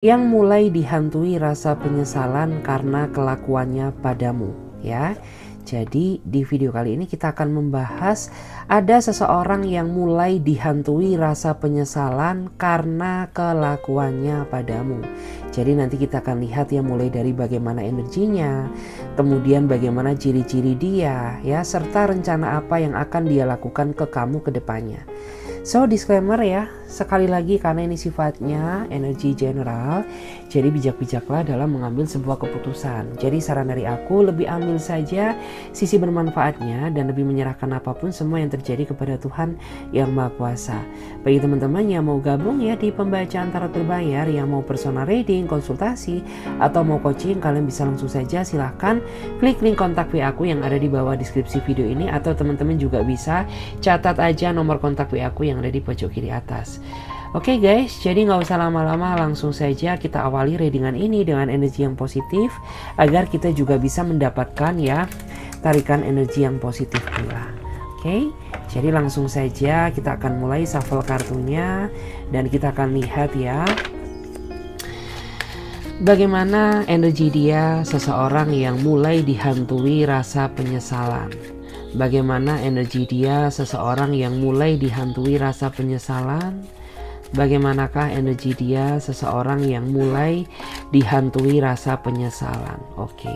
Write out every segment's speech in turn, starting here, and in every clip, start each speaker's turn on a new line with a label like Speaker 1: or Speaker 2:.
Speaker 1: yang mulai dihantui rasa penyesalan karena kelakuannya padamu, ya. Jadi di video kali ini kita akan membahas ada seseorang yang mulai dihantui rasa penyesalan karena kelakuannya padamu. Jadi nanti kita akan lihat ya, mulai dari bagaimana energinya, kemudian bagaimana ciri-ciri dia ya, serta rencana apa yang akan dia lakukan ke kamu ke depannya. So disclaimer ya, sekali lagi karena ini sifatnya energi general, jadi bijak-bijaklah dalam mengambil sebuah keputusan. Jadi saran dari aku, lebih ambil saja sisi bermanfaatnya dan lebih menyerahkan apapun semua yang terjadi kepada Tuhan yang Maha Kuasa. Bagi teman-teman yang mau gabung ya di pembacaan tarot berbayar, yang mau personal reading, konsultasi, atau mau coaching, kalian bisa langsung saja silahkan klik link kontak WA aku yang ada di bawah deskripsi video ini, atau teman-teman juga bisa catat aja nomor kontak WA aku yang ada di pojok kiri atas. Oke guys, jadi nggak usah lama-lama, langsung saja kita awali readingan ini dengan energi yang positif agar kita juga bisa mendapatkan ya tarikan energi yang positif pula. Oke, jadi langsung saja kita akan mulai shuffle kartunya dan kita akan lihat ya bagaimana energi dia seseorang yang mulai dihantui rasa penyesalan. Bagaimana energi dia seseorang yang mulai dihantui rasa penyesalan? Bagaimanakah energi dia seseorang yang mulai dihantui rasa penyesalan? Oke.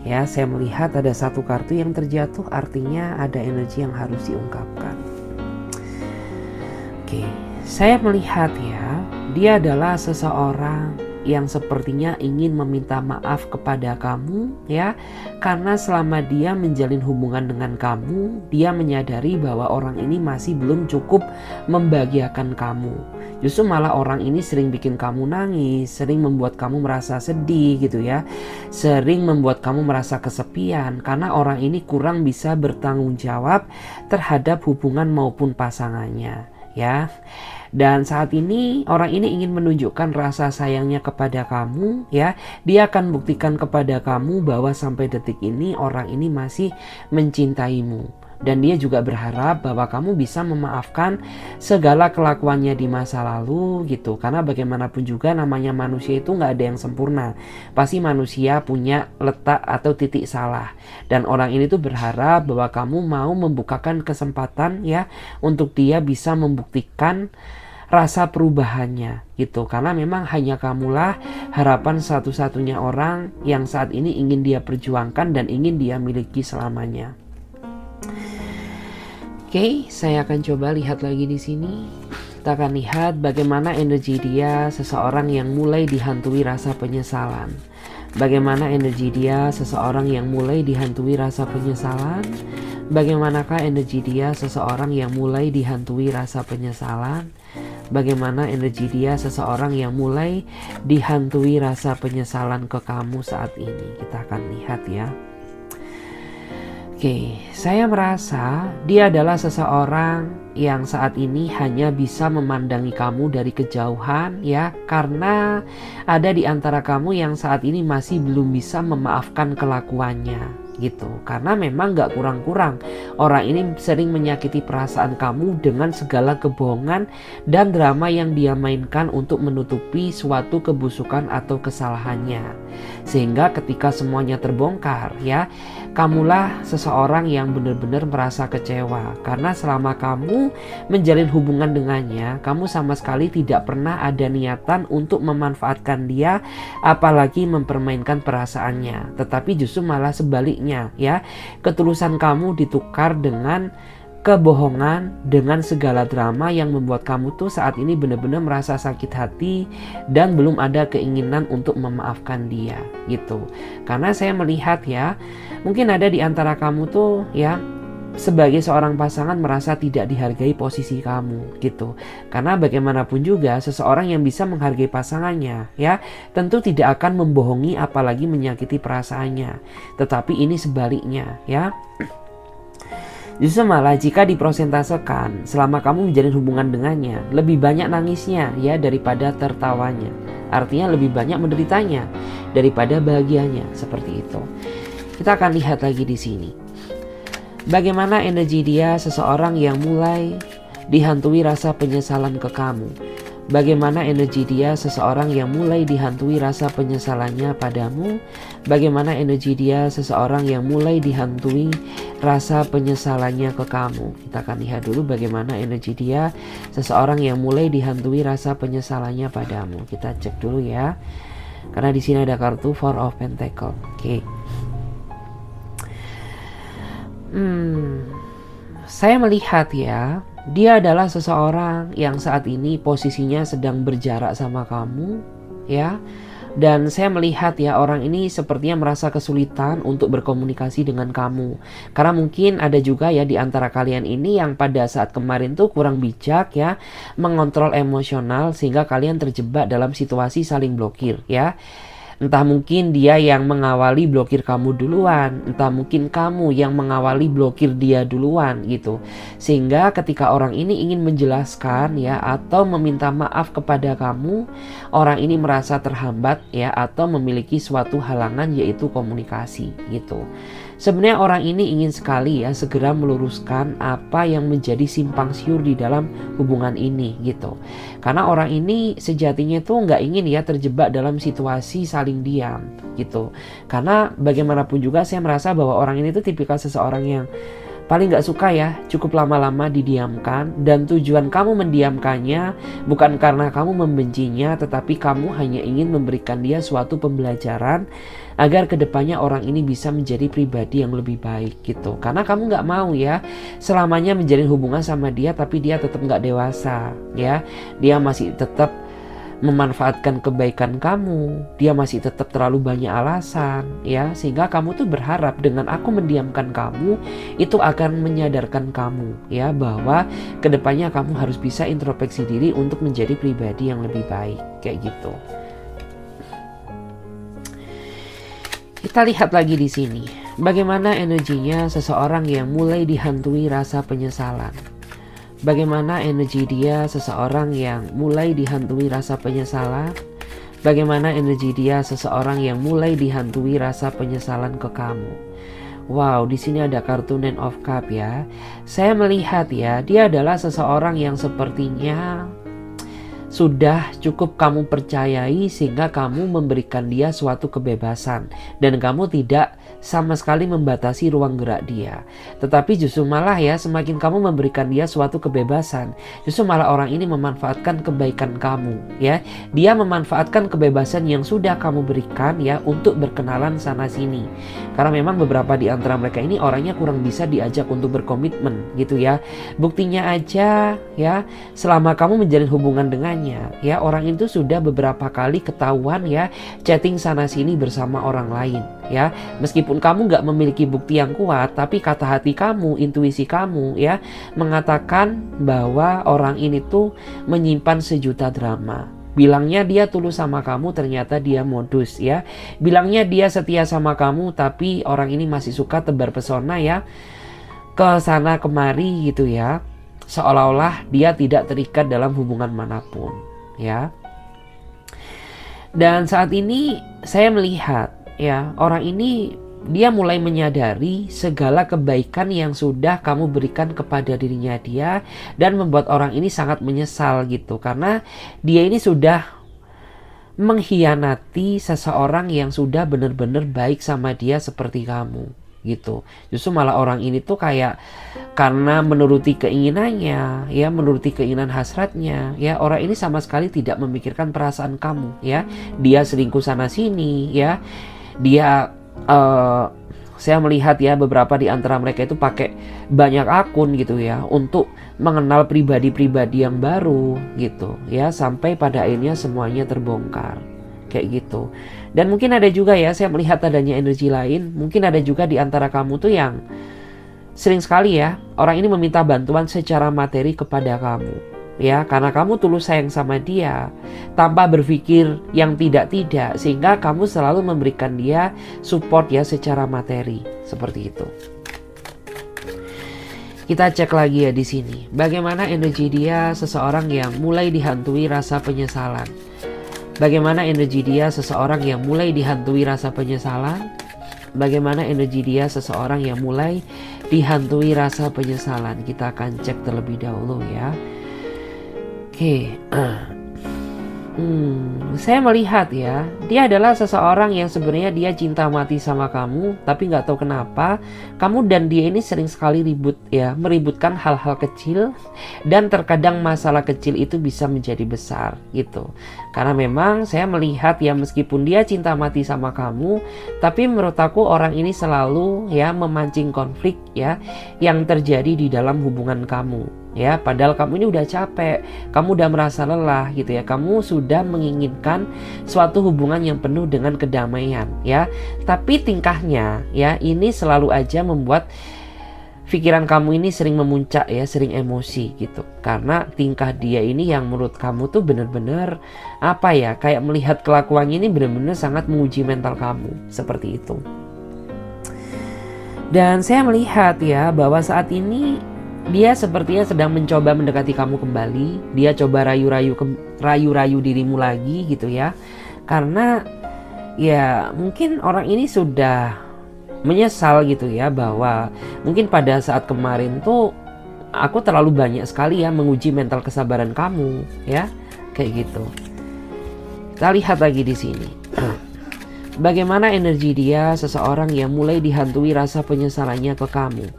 Speaker 1: Ya, saya melihat ada satu kartu yang terjatuh, artinya ada energi yang harus diungkapkan. Oke, saya melihat ya, dia adalah seseorang yang sepertinya ingin meminta maaf kepada kamu ya, karena selama dia menjalin hubungan dengan kamu, dia menyadari bahwa orang ini masih belum cukup membahagiakan kamu. Justru malah orang ini sering bikin kamu nangis, sering membuat kamu merasa sedih gitu ya, sering membuat kamu merasa kesepian karena orang ini kurang bisa bertanggung jawab terhadap hubungan maupun pasangannya ya. Dan saat ini orang ini ingin menunjukkan rasa sayangnya kepada kamu ya. Dia akan buktikan kepada kamu bahwa sampai detik ini orang ini masih mencintaimu. Dan dia juga berharap bahwa kamu bisa memaafkan segala kelakuannya di masa lalu gitu. Karena bagaimanapun juga namanya manusia itu nggak ada yang sempurna. Pasti manusia punya letak atau titik salah. Dan orang ini tuh berharap bahwa kamu mau membukakan kesempatan ya untuk dia bisa membuktikan rasa perubahannya gitu. Karena memang hanya kamulah harapan satu-satunya orang yang saat ini ingin dia perjuangkan dan ingin dia miliki selamanya. Oke, saya akan coba lihat lagi di sini. Kita akan lihat bagaimana energi dia seseorang yang mulai dihantui rasa penyesalan. Bagaimana energi dia seseorang yang mulai dihantui rasa penyesalan? Bagaimanakah energi dia seseorang yang mulai dihantui rasa penyesalan? Bagaimana energi dia seseorang yang mulai dihantui rasa penyesalan ke kamu saat ini? Kita akan lihat ya. Oke, saya merasa dia adalah seseorang yang saat ini hanya bisa memandangi kamu dari kejauhan ya, karena ada di antara kamu yang saat ini masih belum bisa memaafkan kelakuannya gitu. Karena memang gak kurang-kurang orang ini sering menyakiti perasaan kamu dengan segala kebohongan dan drama yang dia mainkan untuk menutupi suatu kebusukan atau kesalahannya. Sehingga ketika semuanya terbongkar ya, kamulah seseorang yang benar-benar merasa kecewa. Karena selama kamu menjalin hubungan dengannya, kamu sama sekali tidak pernah ada niatan untuk memanfaatkan dia, apalagi mempermainkan perasaannya. Tetapi justru malah sebaliknya ya, ketulusan kamu ditukar dengan kebohongan, dengan segala drama yang membuat kamu tuh saat ini benar-benar merasa sakit hati dan belum ada keinginan untuk memaafkan dia gitu. Karena saya melihat ya, mungkin ada di antara kamu tuh ya, sebagai seorang pasangan merasa tidak dihargai posisi kamu gitu. Karena bagaimanapun juga seseorang yang bisa menghargai pasangannya ya, tentu tidak akan membohongi apalagi menyakiti perasaannya. Tetapi ini sebaliknya ya. Justru malah jika diprosentasekan selama kamu menjalin hubungan dengannya, lebih banyak nangisnya ya daripada tertawanya. Artinya lebih banyak menderitanya daripada bahagianya, seperti itu. Kita akan lihat lagi di sini. Bagaimana energi dia seseorang yang mulai dihantui rasa penyesalan ke kamu. Bagaimana energi dia seseorang yang mulai dihantui rasa penyesalannya padamu? Bagaimana energi dia seseorang yang mulai dihantui rasa penyesalannya ke kamu? Kita akan lihat dulu bagaimana energi dia seseorang yang mulai dihantui rasa penyesalannya padamu. Kita cek dulu ya. Karena di sini ada kartu Four of Pentacle. Oke. Saya melihat ya, dia adalah seseorang yang saat ini posisinya sedang berjarak sama kamu, ya. Dan saya melihat ya, orang ini sepertinya merasa kesulitan untuk berkomunikasi dengan kamu. Karena mungkin ada juga ya di antara kalian ini yang pada saat kemarin tuh kurang bijak ya, mengontrol emosional sehingga kalian terjebak dalam situasi saling blokir ya. Entah mungkin dia yang mengawali blokir kamu duluan, entah mungkin kamu yang mengawali blokir dia duluan gitu. Sehingga ketika orang ini ingin menjelaskan ya atau meminta maaf kepada kamu, orang ini merasa terhambat ya atau memiliki suatu halangan yaitu komunikasi gitu. Sebenarnya orang ini ingin sekali ya segera meluruskan apa yang menjadi simpang siur di dalam hubungan ini gitu. Karena orang ini sejatinya tuh nggak ingin ya terjebak dalam situasi saling diam gitu. Karena bagaimanapun juga saya merasa bahwa orang ini tuh tipikal seseorang yang paling gak suka ya cukup lama-lama didiamkan. Dan tujuan kamu mendiamkannya bukan karena kamu membencinya, tetapi kamu hanya ingin memberikan dia suatu pembelajaran agar kedepannya orang ini bisa menjadi pribadi yang lebih baik gitu. Karena kamu gak mau ya selamanya menjalin hubungan sama dia tapi dia tetap gak dewasa ya. Dia masih tetap memanfaatkan kebaikan kamu, dia masih tetap terlalu banyak alasan ya, sehingga kamu tuh berharap dengan aku mendiamkan kamu itu akan menyadarkan kamu ya bahwa kedepannya kamu harus bisa introspeksi diri untuk menjadi pribadi yang lebih baik kayak gitu. Kita lihat lagi di sini bagaimana energinya seseorang yang mulai dihantui rasa penyesalan. Bagaimana energi dia seseorang yang mulai dihantui rasa penyesalan? Bagaimana energi dia seseorang yang mulai dihantui rasa penyesalan ke kamu? Wow, di sini ada kartu Nine of Cups ya. Saya melihat ya, dia adalah seseorang yang sepertinya sudah cukup kamu percayai sehingga kamu memberikan dia suatu kebebasan dan kamu tidak sama sekali membatasi ruang gerak dia. Tetapi justru malah ya, semakin kamu memberikan dia suatu kebebasan, justru malah orang ini memanfaatkan kebaikan kamu ya. Dia memanfaatkan kebebasan yang sudah kamu berikan ya untuk berkenalan sana sini. Karena memang beberapa di antara mereka ini orangnya kurang bisa diajak untuk berkomitmen gitu ya. Buktinya aja ya, selama kamu menjalin hubungan dengannya ya, orang itu sudah beberapa kali ketahuan ya chatting sana sini bersama orang lain ya. Meskipun kamu nggak memiliki bukti yang kuat, tapi kata hati kamu, intuisi kamu ya mengatakan bahwa orang ini tuh menyimpan sejuta drama. Bilangnya dia tulus sama kamu, ternyata dia modus ya. Bilangnya dia setia sama kamu, tapi orang ini masih suka tebar pesona ya, ke sana kemari gitu ya, seolah-olah dia tidak terikat dalam hubungan manapun ya. Dan saat ini saya melihat ya, orang ini dia mulai menyadari segala kebaikan yang sudah kamu berikan kepada dirinya dia, dan membuat orang ini sangat menyesal gitu, karena dia ini sudah mengkhianati seseorang yang sudah benar-benar baik sama dia seperti kamu gitu. Justru malah orang ini tuh kayak karena menuruti keinginannya ya, menuruti keinginan hasratnya ya, orang ini sama sekali tidak memikirkan perasaan kamu ya. Dia selingkuh sana sini ya. Dia saya melihat ya beberapa di antara mereka itu pakai banyak akun gitu ya untuk mengenal pribadi-pribadi yang baru gitu ya, sampai pada akhirnya semuanya terbongkar kayak gitu. Dan mungkin ada juga ya, saya melihat adanya energi lain, mungkin ada juga di antara kamu tuh yang sering sekali ya orang ini meminta bantuan secara materi kepada kamu ya, karena kamu tulus sayang sama dia tanpa berpikir yang tidak-tidak, sehingga kamu selalu memberikan dia support ya secara materi seperti itu. Kita cek lagi ya di sini bagaimana energi dia seseorang yang mulai dihantui rasa penyesalan. Bagaimana energi dia seseorang yang mulai dihantui rasa penyesalan? Bagaimana energi dia seseorang yang mulai dihantui rasa penyesalan? Kita akan cek terlebih dahulu ya. Oke. Saya melihat ya, dia adalah seseorang yang sebenarnya dia cinta mati sama kamu, tapi nggak tahu kenapa kamu dan dia ini sering sekali ribut ya, meributkan hal-hal kecil, dan terkadang masalah kecil itu bisa menjadi besar gitu. Karena memang saya melihat ya, meskipun dia cinta mati sama kamu, tapi menurut aku orang ini selalu ya memancing konflik ya yang terjadi di dalam hubungan kamu. Ya, padahal kamu ini udah capek, kamu udah merasa lelah gitu ya, kamu sudah menginginkan suatu hubungan yang penuh dengan kedamaian ya, tapi tingkahnya ya ini selalu aja membuat pikiran kamu ini sering memuncak ya, sering emosi gitu, karena tingkah dia ini yang menurut kamu tuh bener-bener apa ya, kayak melihat kelakuannya ini bener-bener sangat menguji mental kamu, seperti itu. Dan saya melihat ya bahwa saat ini dia sepertinya sedang mencoba mendekati kamu kembali. Dia coba rayu-rayu dirimu lagi gitu ya. Karena ya mungkin orang ini sudah menyesal gitu ya, bahwa mungkin pada saat kemarin tuh aku terlalu banyak sekali ya menguji mental kesabaran kamu ya, kayak gitu. Kita lihat lagi di sini. Bagaimana energi dia, seseorang yang mulai dihantui rasa penyesalannya ke kamu.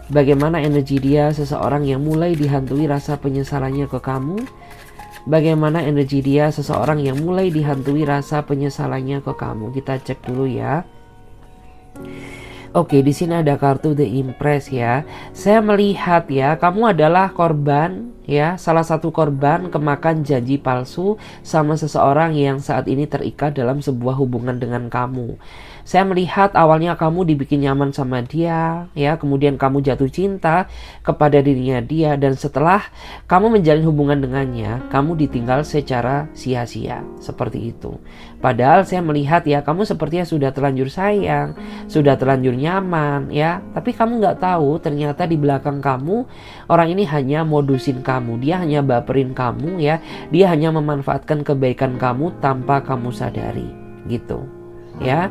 Speaker 1: Bagaimana energi dia, seseorang yang mulai dihantui rasa penyesalannya ke kamu. Bagaimana energi dia, seseorang yang mulai dihantui rasa penyesalannya ke kamu. Kita cek dulu ya. Oke, di sini ada kartu The Empress ya. Saya melihat ya, kamu adalah korban ya, salah satu korban kemakan janji palsu sama seseorang yang saat ini terikat dalam sebuah hubungan dengan kamu. Saya melihat awalnya kamu dibikin nyaman sama dia ya, kemudian kamu jatuh cinta kepada dirinya dia, dan setelah kamu menjalin hubungan dengannya, kamu ditinggal secara sia-sia, seperti itu. Padahal saya melihat ya, kamu sepertinya sudah terlanjur sayang, sudah terlanjur nyaman ya, tapi kamu nggak tahu ternyata di belakang kamu orang ini hanya modusin kamu, dia hanya baperin kamu ya, dia hanya memanfaatkan kebaikan kamu tanpa kamu sadari gitu ya.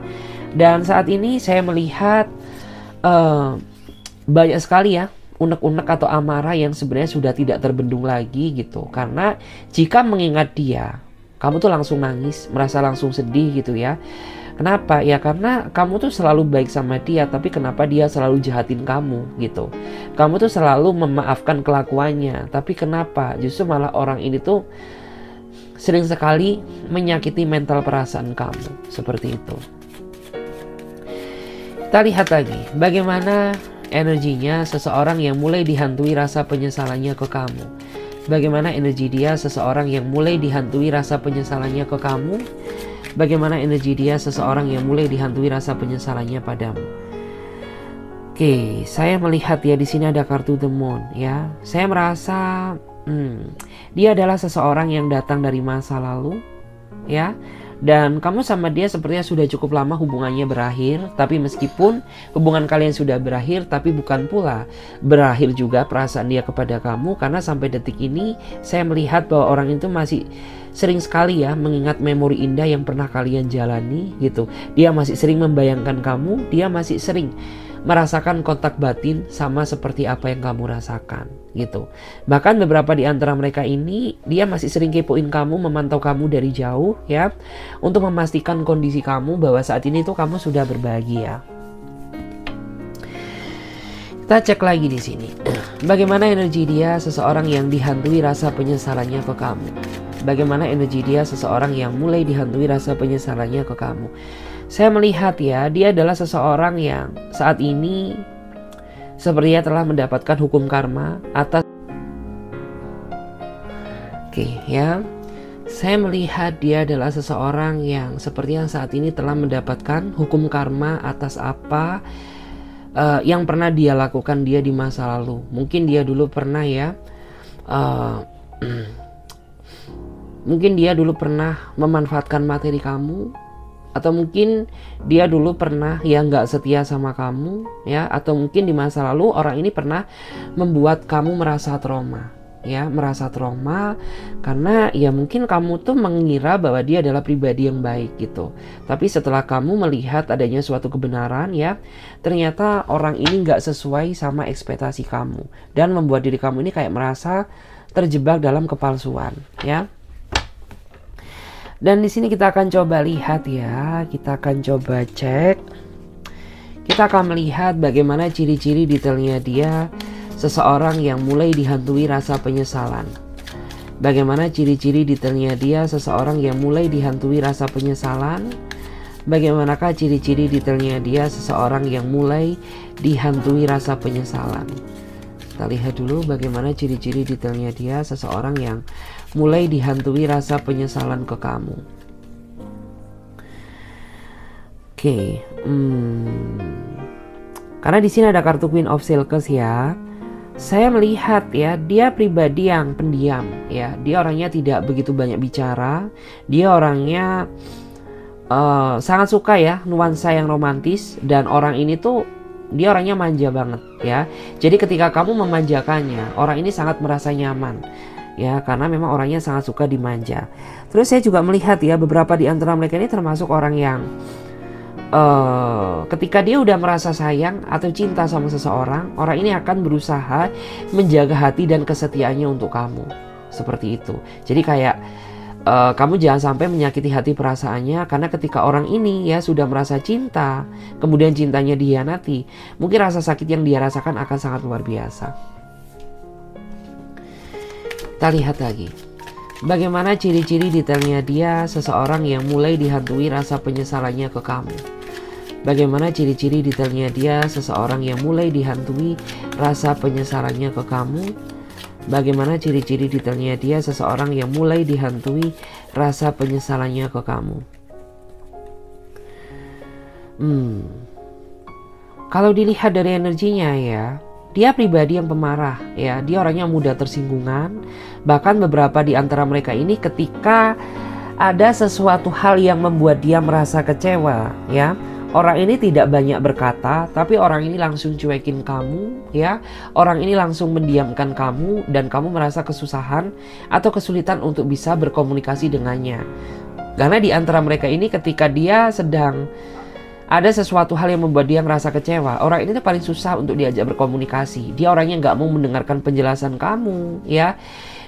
Speaker 1: Dan saat ini saya melihat banyak sekali ya unek-unek atau amarah yang sebenarnya sudah tidak terbendung lagi gitu. Karena jika mengingat dia, kamu tuh langsung nangis, merasa langsung sedih gitu ya. Kenapa? Ya karena kamu tuh selalu baik sama dia, tapi kenapa dia selalu jahatin kamu gitu. Kamu tuh selalu memaafkan kelakuannya, tapi kenapa justru malah orang ini tuh sering sekali menyakiti mental perasaan kamu, seperti itu. Kita lihat lagi, bagaimana energinya seseorang yang mulai dihantui rasa penyesalannya ke kamu. Bagaimana energi dia, seseorang yang mulai dihantui rasa penyesalannya ke kamu. Bagaimana energi dia, seseorang yang mulai dihantui rasa penyesalannya padamu. Oke, saya melihat ya di sini ada kartu The Moon ya. Saya merasa dia adalah seseorang yang datang dari masa lalu ya. Dan kamu sama dia sepertinya sudah cukup lama hubungannya berakhir. Tapi meskipun hubungan kalian sudah berakhir, tapi bukan pula berakhir juga perasaan dia kepada kamu. Karena sampai detik ini saya melihat bahwa orang itu masih sering sekali ya mengingat memori indah yang pernah kalian jalani gitu. Dia masih sering membayangkan kamu, dia masih sering merasakan kontak batin sama seperti apa yang kamu rasakan gitu. Bahkan beberapa di antara mereka ini dia masih sering kepoin kamu, memantau kamu dari jauh ya, untuk memastikan kondisi kamu bahwa saat ini tuh kamu sudah berbahagia. Kita cek lagi di sini. Bagaimana energi dia, seseorang yang dihantui rasa penyesalannya ke kamu. Bagaimana energi dia, seseorang yang mulai dihantui rasa penyesalannya ke kamu. Saya melihat ya, dia adalah seseorang yang saat ini sepertinya telah mendapatkan hukum karma atas. Oke ya, saya melihat dia adalah seseorang yang sepertinya saat ini telah mendapatkan hukum karma atas apa yang pernah dia lakukan dia di masa lalu. Mungkin dia dulu pernah ya, mungkin dia dulu pernah memanfaatkan materi kamu. Atau mungkin dia dulu pernah ya nggak setia sama kamu ya. Atau mungkin di masa lalu orang ini pernah membuat kamu merasa trauma ya, merasa trauma karena ya mungkin kamu tuh mengira bahwa dia adalah pribadi yang baik gitu. Tapi setelah kamu melihat adanya suatu kebenaran ya, ternyata orang ini nggak sesuai sama ekspektasi kamu, dan membuat diri kamu ini kayak merasa terjebak dalam kepalsuan ya. Dan di sini kita akan coba lihat ya, kita akan coba cek. Kita akan melihat bagaimana ciri-ciri detailnya dia seseorang yang mulai dihantui rasa penyesalan. Bagaimana ciri-ciri detailnya dia seseorang yang mulai dihantui rasa penyesalan. Bagaimanakah ciri-ciri detailnya dia seseorang yang mulai dihantui rasa penyesalan. Kita lihat dulu bagaimana ciri-ciri detailnya dia seseorang yang mulai dihantui rasa penyesalan ke kamu. Oke, karena di sini ada kartu Queen of Silks ya. Saya melihat ya, dia pribadi yang pendiam ya. Dia orangnya tidak begitu banyak bicara. Dia orangnya sangat suka ya nuansa yang romantis, dan orang ini tuh dia orangnya manja banget ya. Jadi ketika kamu memanjakannya, orang ini sangat merasa nyaman ya, karena memang orangnya sangat suka dimanja. Terus saya juga melihat ya, beberapa di antara mereka ini termasuk orang yang ketika dia udah merasa sayang atau cinta sama seseorang, orang ini akan berusaha menjaga hati dan kesetiaannya untuk kamu. Seperti itu. Jadi kayak kamu jangan sampai menyakiti hati perasaannya, karena ketika orang ini ya sudah merasa cinta, kemudian cintanya dihianati, mungkin rasa sakit yang dia rasakan akan sangat luar biasa. Kita lihat lagi. Bagaimana ciri-ciri detailnya dia seseorang yang mulai dihantui rasa penyesalannya ke kamu. Bagaimana ciri-ciri detailnya dia seseorang yang mulai dihantui rasa penyesalannya ke kamu. Bagaimana ciri-ciri detailnya dia seseorang yang mulai dihantui rasa penyesalannya ke kamu. Kalau dilihat dari energinya ya, dia pribadi yang pemarah ya. Dia orangnya mudah tersinggungan. Bahkan beberapa di antara mereka ini ketika ada sesuatu hal yang membuat dia merasa kecewa ya, orang ini tidak banyak berkata, tapi orang ini langsung cuekin kamu ya. Orang ini langsung mendiamkan kamu, dan kamu merasa kesusahan atau kesulitan untuk bisa berkomunikasi dengannya. Karena di antara mereka ini ketika dia sedang ada sesuatu hal yang membuat dia merasa kecewa, orang ini tuh paling susah untuk diajak berkomunikasi. Dia orangnya nggak mau mendengarkan penjelasan kamu ya.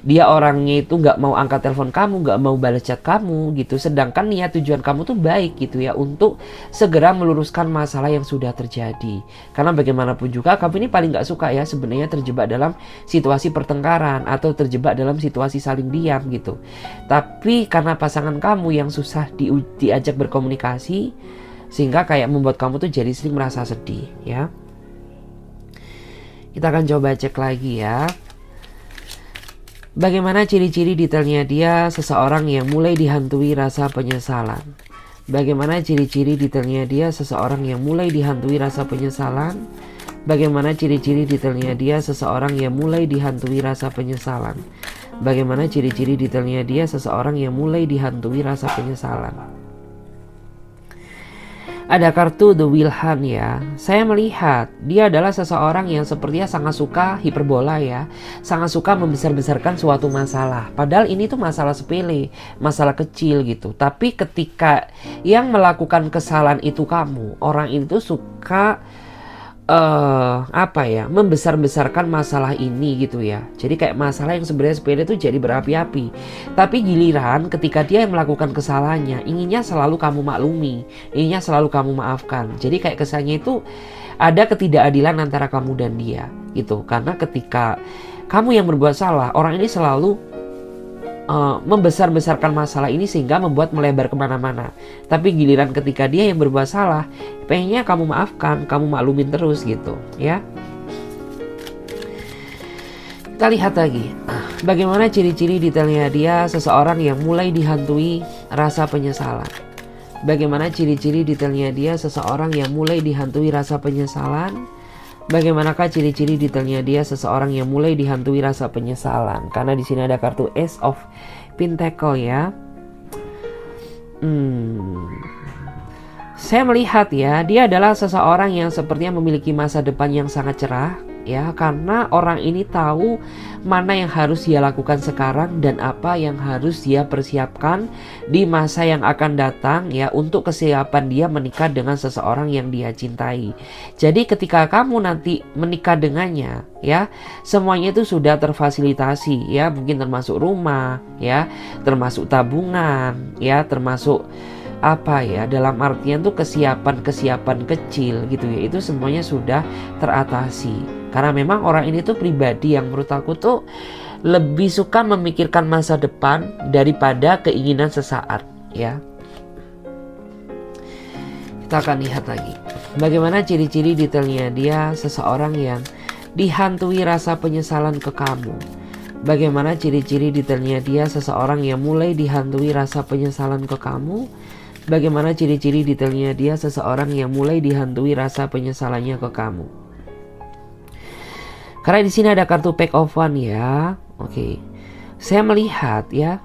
Speaker 1: Dia orangnya itu nggak mau angkat telepon kamu, nggak mau balas chat kamu gitu. Sedangkan niat tujuan kamu tuh baik gitu ya, untuk segera meluruskan masalah yang sudah terjadi. Karena bagaimanapun juga kamu ini paling nggak suka ya sebenarnya terjebak dalam situasi pertengkaran atau terjebak dalam situasi saling diam gitu. Tapi karena pasangan kamu yang susah diajak berkomunikasi, sehingga kayak membuat kamu tuh jadi sering merasa sedih ya. Kita akan coba cek lagi ya. Bagaimana ciri-ciri detailnya dia seseorang yang mulai dihantui rasa penyesalan. Bagaimana ciri-ciri detailnya dia seseorang yang mulai dihantui rasa penyesalan. Bagaimana ciri-ciri detailnya dia seseorang yang mulai dihantui rasa penyesalan. Bagaimana ciri-ciri detailnya dia seseorang yang mulai dihantui rasa penyesalan. Ada kartu The Wilhan ya. Saya melihat dia adalah seseorang yang sepertinya sangat suka hiperbola ya. Sangat suka membesar-besarkan suatu masalah. Padahal ini tuh masalah sepele, masalah kecil gitu. Tapi ketika yang melakukan kesalahan itu kamu, orang itu suka membesar-besarkan masalah ini gitu ya. Jadi kayak masalah yang sebenarnya sepele itu jadi berapi-api. Tapi giliran ketika dia yang melakukan kesalahannya, inginnya selalu kamu maklumi, inginnya selalu kamu maafkan. Jadi kayak kesannya itu ada ketidakadilan antara kamu dan dia gitu. Karena ketika kamu yang berbuat salah, orang ini selalu membesar-besarkan masalah ini sehingga membuat melebar kemana-mana. Tapi giliran ketika dia yang berbuat salah, pengennya kamu maafkan, kamu maklumin terus gitu ya. Kita lihat lagi. Bagaimana ciri-ciri detailnya dia seseorang yang mulai dihantui rasa penyesalan. Bagaimana ciri-ciri detailnya dia seseorang yang mulai dihantui rasa penyesalan. Bagaimanakah ciri-ciri detailnya dia seseorang yang mulai dihantui rasa penyesalan? Karena di sini ada kartu Ace of Pentacle ya. Saya melihat ya, dia adalah seseorang yang sepertinya memiliki masa depan yang sangat cerah ya, karena orang ini tahu mana yang harus dia lakukan sekarang dan apa yang harus dia persiapkan di masa yang akan datang, ya, untuk kesiapan dia menikah dengan seseorang yang dia cintai. Jadi ketika kamu nanti menikah dengannya, ya, semuanya itu sudah terfasilitasi, ya, mungkin termasuk rumah, ya, termasuk tabungan, ya, termasuk apa ya, dalam artian tuh kesiapan kecil gitu ya, itu semuanya sudah teratasi. Karena memang orang ini tuh pribadi yang menurut aku tuh lebih suka memikirkan masa depan daripada keinginan sesaat, ya. Kita akan lihat lagi bagaimana ciri-ciri detailnya dia seseorang yang dihantui rasa penyesalan ke kamu. Bagaimana ciri-ciri detailnya dia seseorang yang mulai dihantui rasa penyesalan ke kamu. Bagaimana ciri-ciri detailnya dia seseorang yang mulai dihantui rasa penyesalannya ke kamu. Karena di sini ada kartu Pack of One, ya. Oke. Saya melihat, ya,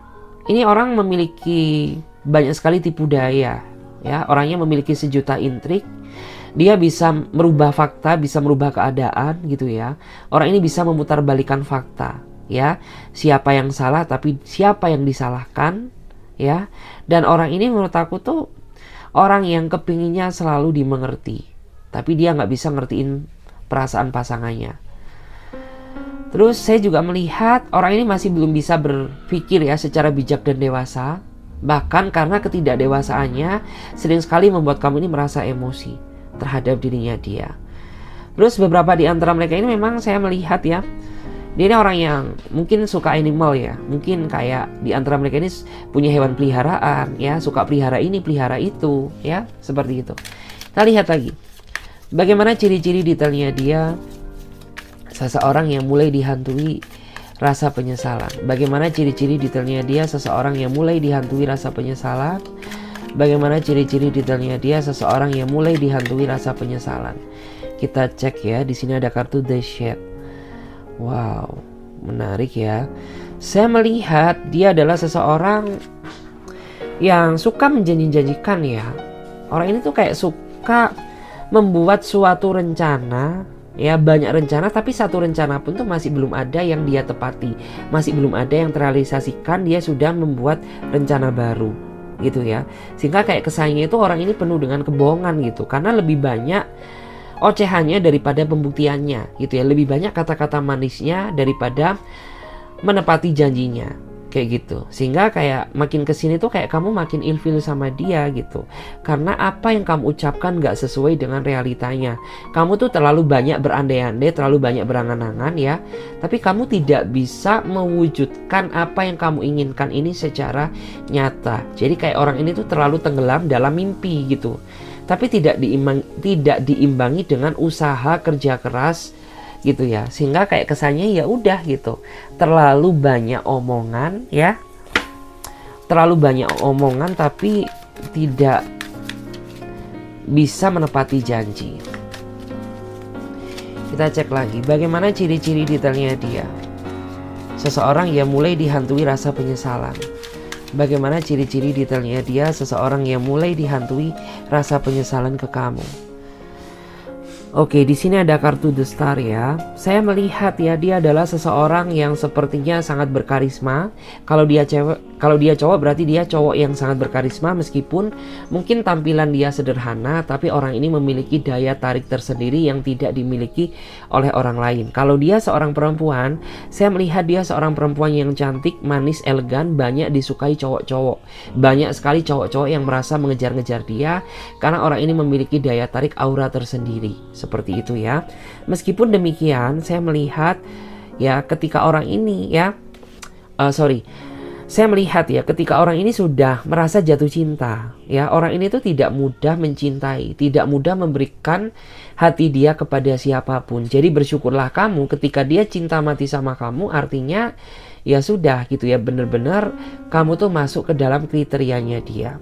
Speaker 1: ini orang memiliki banyak sekali tipu daya, ya. Orangnya memiliki sejuta intrik. Dia bisa merubah fakta, bisa merubah keadaan gitu, ya. Orang ini bisa memutarbalikkan fakta, ya. Siapa yang salah tapi siapa yang disalahkan, ya. Dan orang ini menurut aku tuh orang yang kepinginnya selalu dimengerti, tapi dia nggak bisa ngertiin perasaan pasangannya. Terus saya juga melihat orang ini masih belum bisa berpikir, ya, secara bijak dan dewasa. Bahkan karena ketidakdewasaannya sering sekali membuat kamu ini merasa emosi terhadap dirinya dia. Terus beberapa di antara mereka ini memang saya melihat, ya, dia ini orang yang mungkin suka animal, ya. Mungkin kayak di antara mereka ini punya hewan peliharaan, ya, suka pelihara ini, pelihara itu, ya, seperti itu. Kita lihat lagi. Bagaimana ciri-ciri detailnya dia seseorang yang mulai dihantui rasa penyesalan. Bagaimana ciri-ciri detailnya dia seseorang yang mulai dihantui rasa penyesalan. Bagaimana ciri-ciri detailnya dia seseorang yang mulai dihantui rasa penyesalan. Kita cek, ya, di sini ada kartu The Shade. Wow, menarik, ya. Saya melihat dia adalah seseorang yang suka menjanji-janjikan, ya. Orang ini tuh kayak suka membuat suatu rencana, ya, banyak rencana, tapi satu rencana pun tuh masih belum ada yang dia tepati, masih belum ada yang terrealisasikan. Dia sudah membuat rencana baru, gitu, ya. Sehingga kayak kesannya itu orang ini penuh dengan kebohongan gitu, karena lebih banyak ocehannya daripada pembuktiannya, gitu ya. Lebih banyak kata-kata manisnya daripada menepati janjinya, kayak gitu. Sehingga kayak makin kesini tuh kayak kamu makin ilfil sama dia gitu, karena apa yang kamu ucapkan gak sesuai dengan realitanya. Kamu tuh terlalu banyak berandai-andai, terlalu banyak berangan-angan, ya, tapi kamu tidak bisa mewujudkan apa yang kamu inginkan ini secara nyata. Jadi kayak orang ini tuh terlalu tenggelam dalam mimpi gitu, tapi tidak diimbangi dengan usaha kerja keras, gitu ya. Sehingga kayak kesannya ya udah gitu, terlalu banyak omongan, ya, terlalu banyak omongan tapi tidak bisa menepati janji. Kita cek lagi bagaimana ciri-ciri detailnya dia seseorang yang mulai dihantui rasa penyesalan. Bagaimana ciri-ciri detailnya dia seseorang yang mulai dihantui rasa penyesalan ke kamu. Oke, di sini ada kartu The Star, ya. Saya melihat, ya, dia adalah seseorang yang sepertinya sangat berkarisma. Kalau dia cowok berarti dia cowok yang sangat berkarisma, meskipun mungkin tampilan dia sederhana, tapi orang ini memiliki daya tarik tersendiri yang tidak dimiliki oleh orang lain. Kalau dia seorang perempuan, saya melihat dia seorang perempuan yang cantik, manis, elegan, banyak disukai cowok-cowok. Banyak sekali cowok-cowok yang merasa mengejar-ngejar dia karena orang ini memiliki daya tarik aura tersendiri. Seperti itu, ya. Meskipun demikian, saya melihat, ya, ketika orang ini, ya, saya melihat, ya, ketika orang ini sudah merasa jatuh cinta, ya, orang ini tuh tidak mudah mencintai, tidak mudah memberikan hati dia kepada siapapun. Jadi bersyukurlah kamu ketika dia cinta mati sama kamu, artinya ya sudah gitu, ya, bener-bener kamu tuh masuk ke dalam kriterianya dia.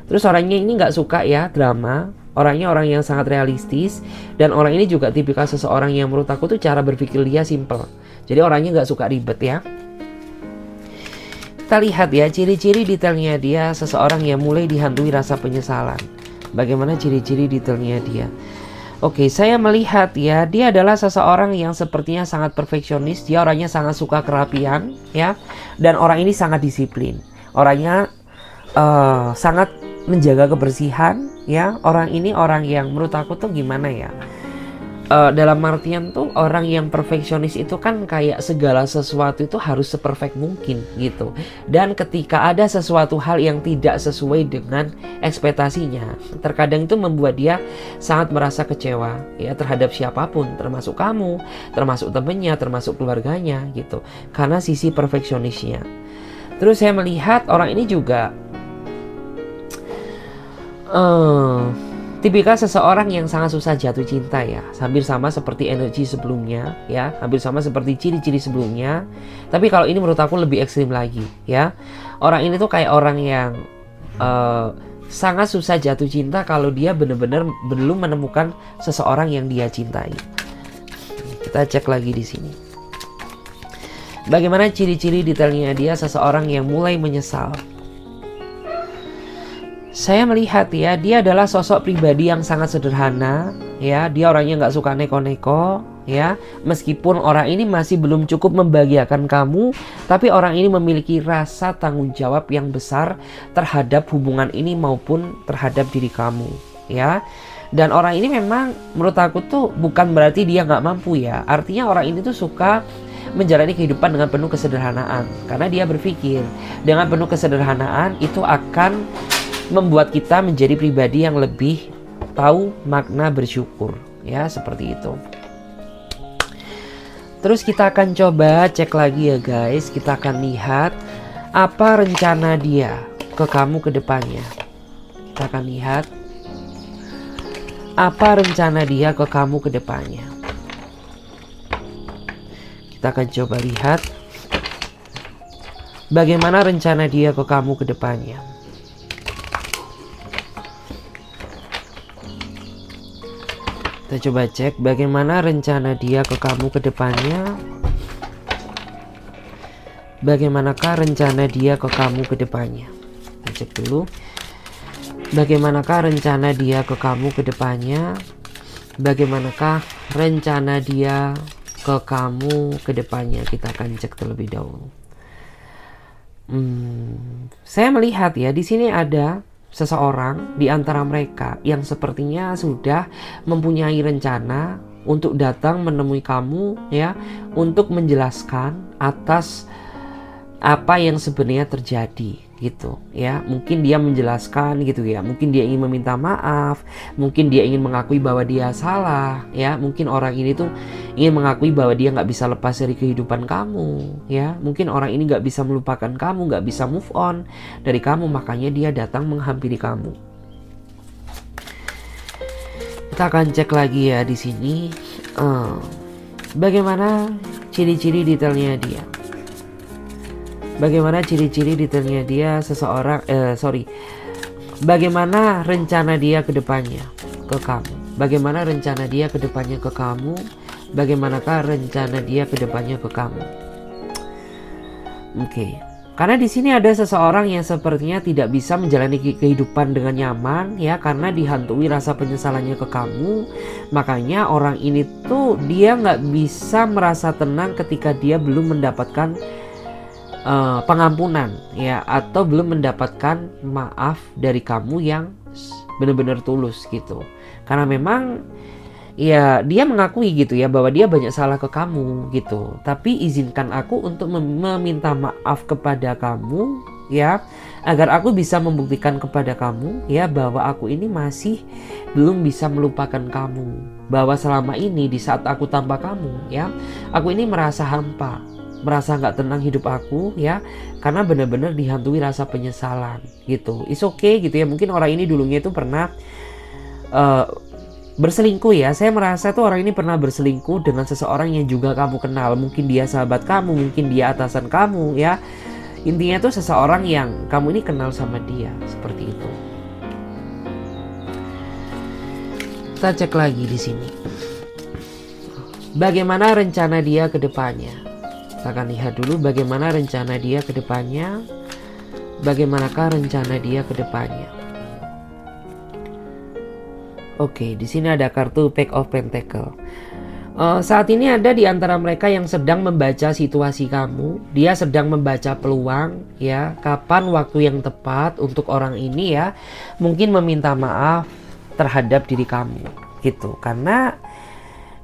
Speaker 1: Terus orangnya ini nggak suka, ya, drama. Orangnya orang yang sangat realistis, dan orang ini juga tipikal seseorang yang menurut aku tuh cara berpikir dia simple. Jadi orangnya nggak suka ribet, ya. Kita lihat, ya, ciri-ciri detailnya dia seseorang yang mulai dihantui rasa penyesalan. Bagaimana ciri-ciri detailnya dia? Oke, saya melihat ya, dia adalah seseorang yang sepertinya sangat perfeksionis. Dia orangnya sangat suka kerapian, ya. Dan orang ini sangat disiplin. Orangnya sangat menjaga kebersihan, ya. Orang ini orang yang menurut aku tuh gimana ya? Dalam artian tuh orang yang perfeksionis itu kan kayak segala sesuatu itu harus seperfect mungkin gitu. Dan ketika ada sesuatu hal yang tidak sesuai dengan ekspektasinya, terkadang itu membuat dia sangat merasa kecewa ya terhadap siapapun, termasuk kamu, termasuk temennya, termasuk keluarganya gitu. Karena sisi perfeksionisnya. Terus saya melihat orang ini juga tipikal seseorang yang sangat susah jatuh cinta ya. Hampir sama seperti energi sebelumnya ya. Hampir sama seperti ciri-ciri sebelumnya. Tapi kalau ini menurut aku lebih ekstrim lagi ya. Orang ini tuh kayak orang yang sangat susah jatuh cinta kalau dia benar-benar belum menemukan seseorang yang dia cintai. Kita cek lagi di sini. Bagaimana ciri-ciri detailnya dia seseorang yang mulai menyesal. Saya melihat ya, dia adalah sosok pribadi yang sangat sederhana ya. Dia orangnya nggak suka neko-neko ya. Meskipun orang ini masih belum cukup membahagiakan kamu, tapi orang ini memiliki rasa tanggung jawab yang besar terhadap hubungan ini maupun terhadap diri kamu ya. Dan orang ini memang menurut aku tuh bukan berarti dia nggak mampu ya. Artinya orang ini tuh suka menjalani kehidupan dengan penuh kesederhanaan. Karena dia berpikir dengan penuh kesederhanaan itu akan membuat kita menjadi pribadi yang lebih tahu makna bersyukur ya, seperti itu. Terus kita akan coba cek lagi ya guys. Kita akan lihat apa rencana dia ke kamu ke depannya. Kita akan lihat apa rencana dia ke kamu ke depannya. Kita akan coba lihat bagaimana rencana dia ke kamu ke depannya. Kita coba cek bagaimana rencana dia ke kamu ke depannya. Bagaimanakah rencana dia ke kamu ke depannya? Kita cek dulu. Bagaimanakah rencana dia ke kamu ke depannya? Bagaimanakah rencana dia ke kamu ke depannya? Kita akan cek terlebih dahulu. Saya melihat ya, di sini ada seseorang di antara mereka yang sepertinya sudah mempunyai rencana untuk datang menemui kamu ya, untuk menjelaskan atas apa yang sebenarnya terjadi gitu ya. Mungkin dia menjelaskan gitu ya, mungkin dia ingin meminta maaf, mungkin dia ingin mengakui bahwa dia salah ya. Mungkin orang ini tuh ingin mengakui bahwa dia nggak bisa lepas dari kehidupan kamu ya. Mungkin orang ini nggak bisa melupakan kamu, nggak bisa move on dari kamu, makanya dia datang menghampiri kamu. Kita akan cek lagi ya di sini. Bagaimana ciri-ciri detailnya dia? Bagaimana ciri-ciri detailnya dia seseorang bagaimana rencana dia ke depannya ke kamu? Bagaimana rencana dia ke depannya ke kamu? Bagaimanakah rencana dia ke depannya ke kamu? Oke. Karena di sini ada seseorang yang sepertinya tidak bisa menjalani kehidupan dengan nyaman ya, karena dihantui rasa penyesalannya ke kamu. Makanya orang ini tuh dia nggak bisa merasa tenang ketika dia belum mendapatkan pengampunan ya, atau belum mendapatkan maaf dari kamu yang benar-benar tulus gitu. Karena memang ya dia mengakui gitu ya bahwa dia banyak salah ke kamu gitu. Tapi izinkan aku untuk meminta maaf kepada kamu ya, agar aku bisa membuktikan kepada kamu ya bahwa aku ini masih belum bisa melupakan kamu. Bahwa selama ini di saat aku tanpa kamu ya, aku ini merasa hampa, merasa nggak tenang hidup aku ya, karena benar-benar dihantui rasa penyesalan gitu. It's okay gitu ya. Mungkin orang ini dulunya itu pernah berselingkuh ya. Saya merasa tuh orang ini pernah berselingkuh dengan seseorang yang juga kamu kenal. Mungkin dia sahabat kamu, mungkin dia atasan kamu ya. Intinya tuh seseorang yang kamu ini kenal sama dia, seperti itu. Kita cek lagi di sini. Bagaimana rencana dia ke depannya? Kita akan lihat dulu bagaimana rencana dia ke depannya. Bagaimanakah rencana dia ke depannya? Oke, di sini ada kartu Page of Pentacle. Saat ini ada di antara mereka yang sedang membaca situasi kamu. Dia sedang membaca peluang, ya. Kapan waktu yang tepat untuk orang ini ya, mungkin meminta maaf terhadap diri kamu, gitu. Karena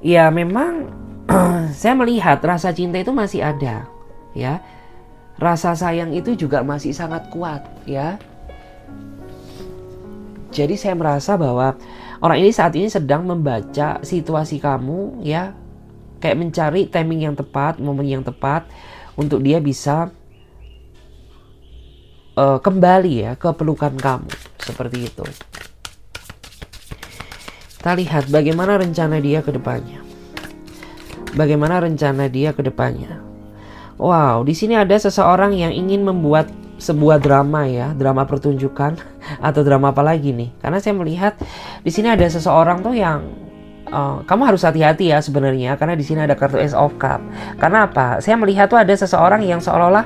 Speaker 1: ya memang saya melihat rasa cinta itu masih ada, ya. Rasa sayang itu juga masih sangat kuat, ya. Jadi saya merasa bahwa orang ini saat ini sedang membaca situasi kamu, ya, kayak mencari timing yang tepat, momen yang tepat untuk dia bisa kembali ya ke pelukan kamu, seperti itu. Kita lihat bagaimana rencana dia ke depannya. Bagaimana rencana dia ke depannya. Wow, di sini ada seseorang yang ingin membuat sebuah drama ya, drama pertunjukan atau drama apa lagi nih? Karena saya melihat di sini ada seseorang tuh yang kamu harus hati-hati ya sebenarnya, karena di sini ada kartu Ace of Cup. Karena apa? Saya melihat tuh ada seseorang yang seolah-olah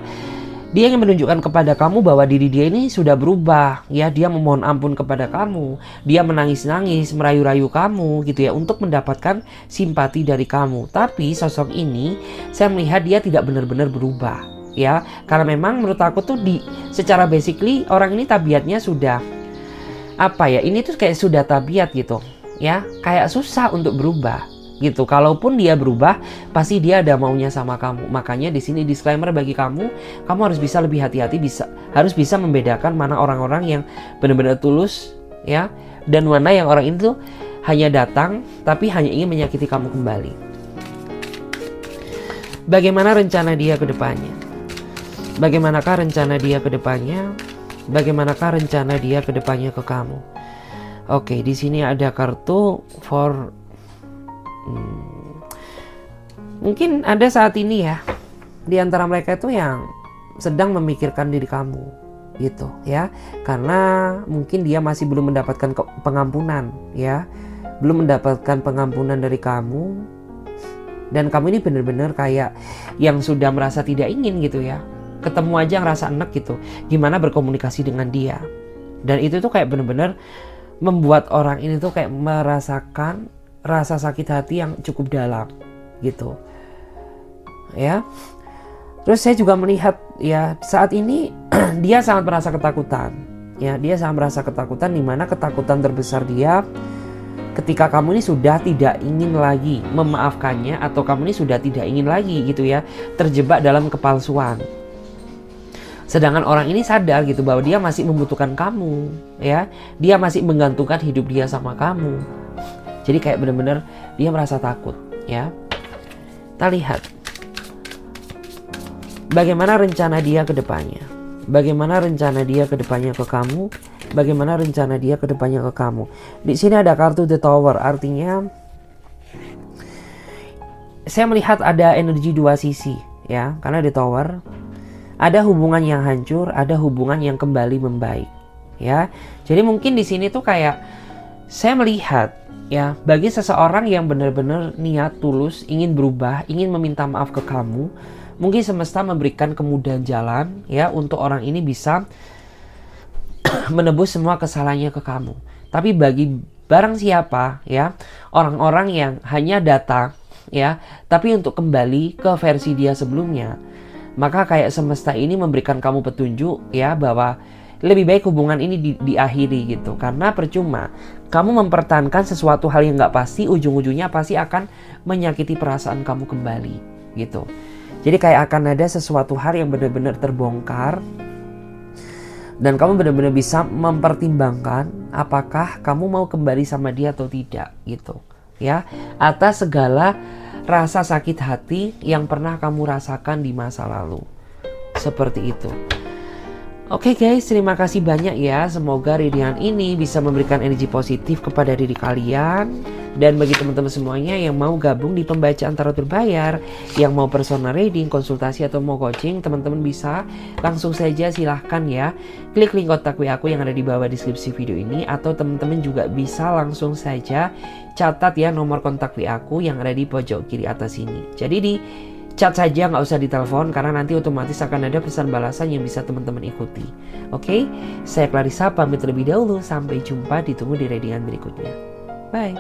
Speaker 1: dia ingin menunjukkan kepada kamu bahwa diri dia ini sudah berubah ya. Dia memohon ampun kepada kamu, dia menangis-nangis, merayu-rayu kamu gitu ya, untuk mendapatkan simpati dari kamu. Tapi sosok ini saya melihat dia tidak benar-benar berubah ya, karena memang menurut aku tuh secara basically orang ini tabiatnya sudah apa ya, ini tuh kayak sudah tabiat gitu ya, kayak susah untuk berubah gitu. Kalaupun dia berubah, pasti dia ada maunya sama kamu. Makanya di sini disclaimer bagi kamu harus bisa lebih hati-hati, harus bisa membedakan mana orang-orang yang benar-benar tulus ya, dan mana yang orang itu hanya datang tapi hanya ingin menyakiti kamu kembali. Bagaimana rencana dia ke depannya? Bagaimanakah rencana dia ke depannya? Bagaimanakah rencana dia ke depannya ke kamu? Oke, di sini ada kartu for mungkin ada saat ini ya di antara mereka itu yang sedang memikirkan diri kamu gitu ya, karena mungkin dia masih belum mendapatkan pengampunan ya, belum mendapatkan pengampunan dari kamu, dan kamu ini benar-benar kayak yang sudah merasa tidak ingin gitu ya, ketemu aja ngerasa enak gitu gimana berkomunikasi dengan dia. Dan itu tuh kayak benar-benar membuat orang ini tuh kayak merasakan rasa sakit hati yang cukup dalam gitu ya. Terus saya juga melihat ya saat ini dia sangat merasa ketakutan ya, dia sangat merasa ketakutan, dimana ketakutan terbesar dia ketika kamu ini sudah tidak ingin lagi memaafkannya, atau kamu ini sudah tidak ingin lagi gitu ya terjebak dalam kepalsuan. Sedangkan orang ini sadar gitu bahwa dia masih membutuhkan kamu ya, dia masih menggantungkan hidup dia sama kamu. Jadi kayak benar-benar dia merasa takut ya. Kita lihat bagaimana rencana dia ke depannya. Bagaimana rencana dia ke depannya ke kamu? Bagaimana rencana dia ke depannya ke kamu? Di sini ada kartu The Tower, artinya saya melihat ada energi dua sisi ya. Karena The Tower ada hubungan yang hancur, ada hubungan yang kembali membaik ya. Jadi mungkin di sini tuh kayak saya melihat ya, bagi seseorang yang benar-benar niat tulus ingin berubah, ingin meminta maaf ke kamu, mungkin semesta memberikan kemudahan jalan ya untuk orang ini bisa menebus semua kesalahannya ke kamu. Tapi bagi barang siapa ya, orang-orang yang hanya datang ya, tapi untuk kembali ke versi dia sebelumnya, maka kayak semesta ini memberikan kamu petunjuk ya bahwa lebih baik hubungan ini diakhiri gitu. Karena percuma kamu mempertahankan sesuatu hal yang gak pasti, ujung-ujungnya pasti akan menyakiti perasaan kamu kembali gitu. Jadi kayak akan ada sesuatu hal yang benar-benar terbongkar, dan kamu benar-benar bisa mempertimbangkan apakah kamu mau kembali sama dia atau tidak gitu ya, atas segala rasa sakit hati yang pernah kamu rasakan di masa lalu. Seperti itu. Oke guys, terima kasih banyak ya. Semoga readingan ini bisa memberikan energi positif kepada diri kalian. Dan bagi teman-teman semuanya yang mau gabung di pembacaan tarot berbayar, yang mau personal reading, konsultasi atau mau coaching, teman-teman bisa langsung saja silahkan ya klik link kontak WA aku yang ada di bawah deskripsi video ini. Atau teman-teman juga bisa langsung saja catat ya nomor kontak WA aku yang ada di pojok kiri atas ini. Jadi di chat saja, nggak usah ditelepon, karena nanti otomatis akan ada pesan balasan yang bisa teman-teman ikuti. Oke, saya Clarissa pamit terlebih dahulu. Sampai jumpa, ditunggu di readingan berikutnya. Bye.